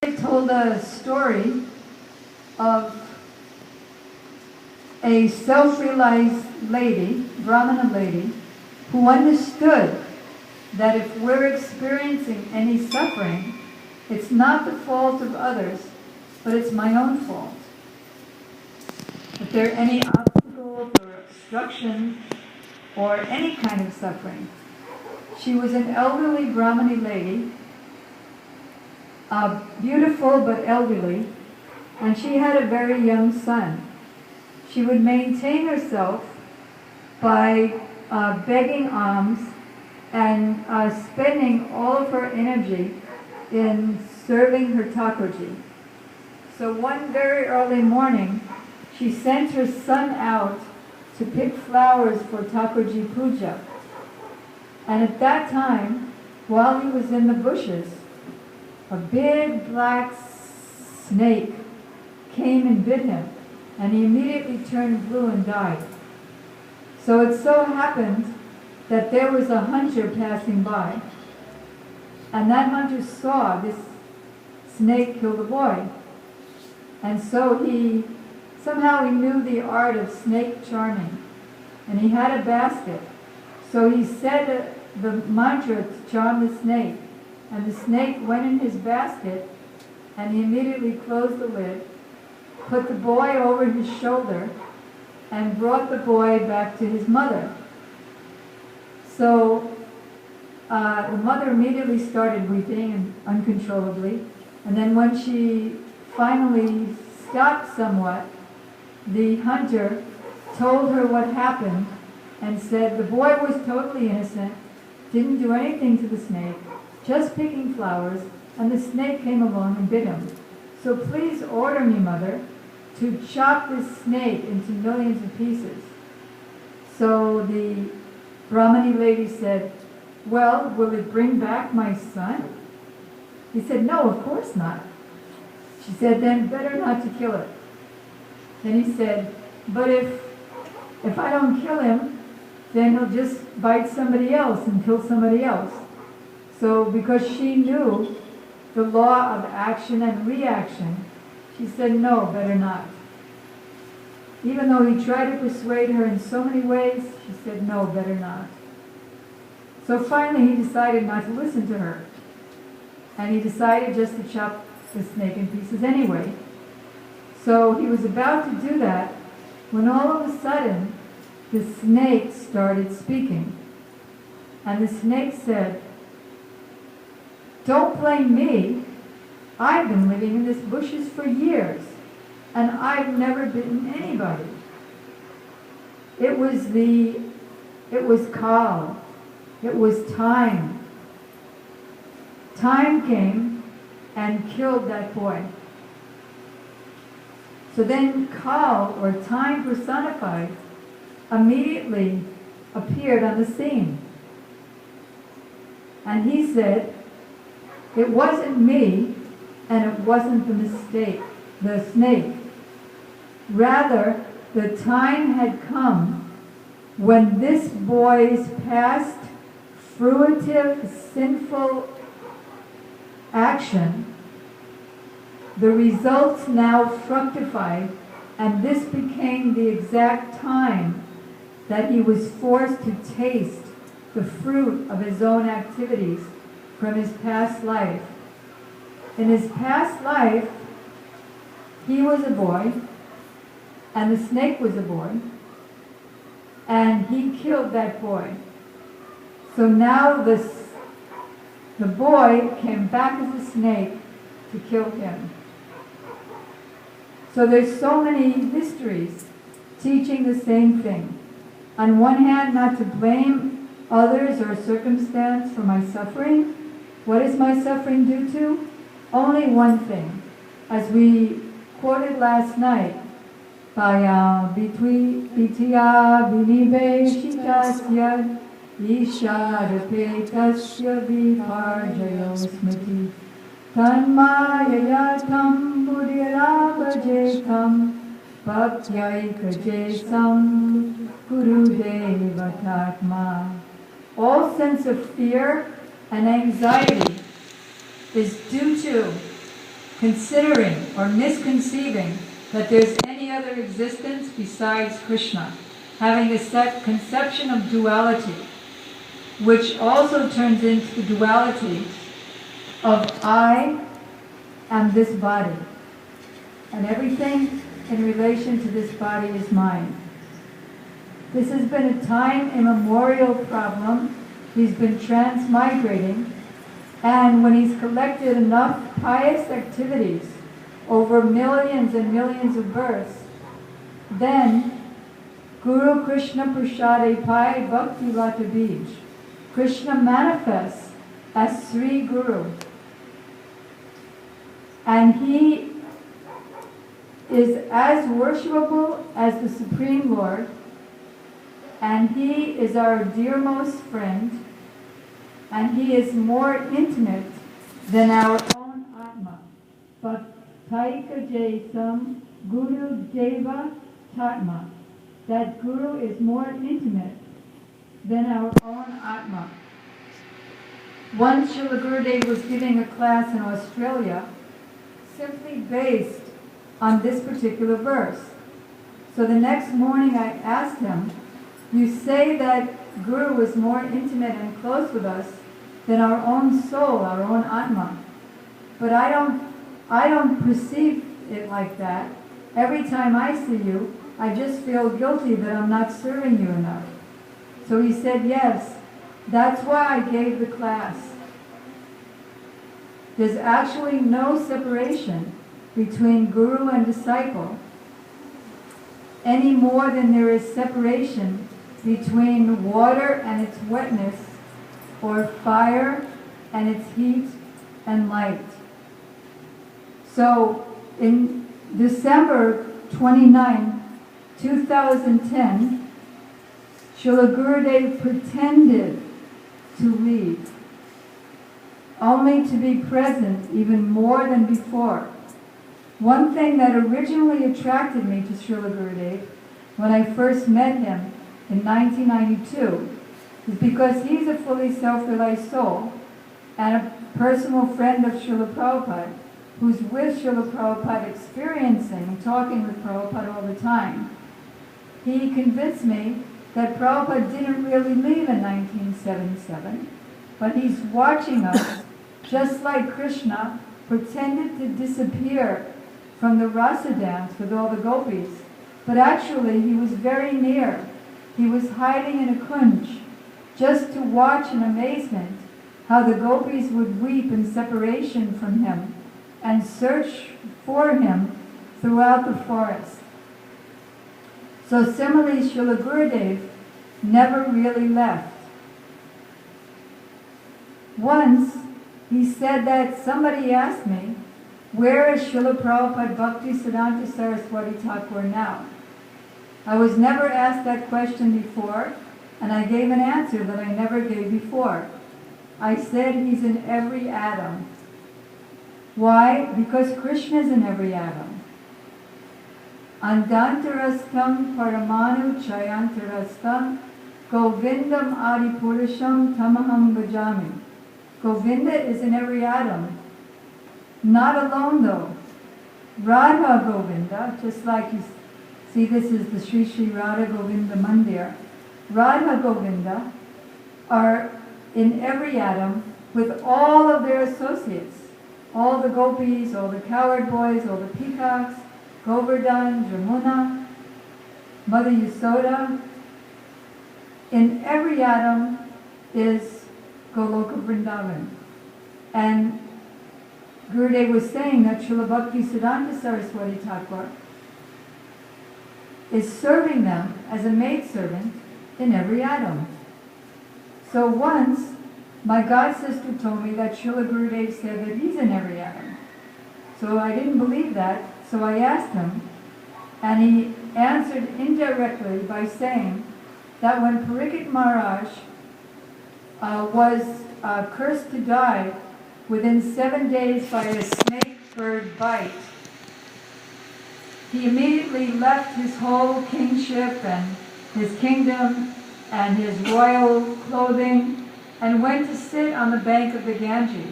I told a story of a self-realized lady, Brahmana lady, who understood that if we're experiencing any suffering, it's not the fault of others, but it's my own fault. If there are any obstacles or obstructions or any kind of suffering. She was an elderly Brahmani lady, beautiful but elderly, and she had a very young son. She would maintain herself by begging alms and spending all of her energy in serving her Thakurji. So one very early morning, she sent her son out to pick flowers for Thakurji Puja. And at that time, while he was in the bushes, a big black snake came and bit him, and he immediately turned blue and died. So it so happened that there was a hunter passing by, and that hunter saw this snake kill the boy. And so somehow he knew the art of snake charming, and he had a basket. So he said the mantra to charm the snake, and the snake went in his basket, and he immediately closed the lid, put the boy over his shoulder, and brought the boy back to his mother. So the mother immediately started weeping uncontrollably, and then when she finally stopped somewhat, the hunter told her what happened and said the boy was totally innocent, didn't do anything to the snake, just picking flowers, and the snake came along and bit him. So please order me, mother, to chop this snake into millions of pieces. So the Brahmani lady said, well, will it bring back my son? He said, no, of course not. She said, then better not to kill it. Then he said, but if I don't kill him, then he'll just bite somebody else and kill somebody else. So because she knew the law of action and reaction, she said, no, better not. Even though he tried to persuade her in so many ways, she said, no, better not. So finally he decided not to listen to her. And he decided just to chop the snake in pieces anyway. So he was about to do that when all of a sudden the snake started speaking. And the snake said, don't blame me. I've been living in this bushes for years, and I've never bitten anybody. It was Kal. It was time. Time came and killed that boy. So then Kal, or time personified, immediately appeared on the scene. And he said, it wasn't me, and it wasn't the snake. Rather, the time had come when this boy's past fruitive, sinful action, the results now fructified, and this became the exact time that he was forced to taste the fruit of his own activities from his past life. In his past life, he was a boy, and the snake was a boy, and he killed that boy. So now the boy came back as a snake to kill him. So there's so many histories teaching the same thing. On one hand, not to blame others or circumstance for my suffering. What is my suffering due to? Only one thing. As we quoted last night, Paya Vitya Vinibeshitasya Isharapetasya Viparjayo Smriti Tanmayayatam Buddhirabhajetam Bhakyaikajesam Gurudevatatma. All sense of fear and anxiety is due to considering or misconceiving that there's any other existence besides Krishna, having a set conception of duality, which also turns into the duality of I am this body, and everything in relation to this body is mine. This has been a time immemorial problem. He's been transmigrating, and when he's collected enough pious activities over millions and millions of births, then Guru Krishna Prasade Pai Bhakti Lata Bij, Krishna manifests as Sri Guru. And he is as worshipable as the Supreme Lord, and he is our dearmost friend, and he is more intimate than our own Atma. Bhaktaika Jaisam Guru Deva Tatma. That Guru is more intimate than our own Atma. Once Srila Gurudev was giving a class in Australia, simply based on this particular verse. So the next morning I asked him, you say that Guru is more intimate and close with us than our own soul, our own Atma. But I don't perceive it like that. Every time I see you, I just feel guilty that I'm not serving you enough. So he said, yes, that's why I gave the class. There's actually no separation between guru and disciple any more than there is separation between water and its wetness, or fire and its heat and light. So in December 29, 2010, Srila Gurudev pretended to leave, only to be present even more than before. One thing that originally attracted me to Srila Gurudev when I first met him in 1992 is because he's a fully self-realized soul and a personal friend of Srila Prabhupada, who's with Srila Prabhupada, experiencing and talking with Prabhupada all the time. He convinced me that Prabhupada didn't really leave in 1977, but he's watching us just like Krishna pretended to disappear from the rasa dance with all the gopis. But actually he was very near. He was hiding in a kunj just to watch in amazement how the gopis would weep in separation from him and search for him throughout the forest. So similarly, Srila Gurudev never really left. Once he said that somebody asked me, where is Srila Prabhupada Bhakti Siddhanta Saraswati Thakur now? I was never asked that question before, and I gave an answer that I never gave before. I said he's in every atom. Why? Because Krishna is in every atom. Andantarastam paramanu chayantarastam govindam adipurusham tamaham bhajami. Govinda is in every atom. Not alone though. Radha Govinda, just like you see, this is the Sri Sri Radha Govinda Mandir. Radha Govinda are in every atom with all of their associates. All the gopis, all the cowherd boys, all the peacocks, Govardhan, Jamuna, Mother Yasoda. In every atom is Goloka Vrindavan. And Gurudev was saying that Srila Bhakti Siddhanta Saraswati Thakur is serving them as a maidservant in every atom. So once, my god sister told me that Srila Gurudev said that he's in every atom. So I didn't believe that, so I asked him, and he answered indirectly by saying that when Parikshit Maharaj was cursed to die within 7 days by a snake bird bite, he immediately left his whole kingship and his kingdom and his royal clothing and went to sit on the bank of the Ganges.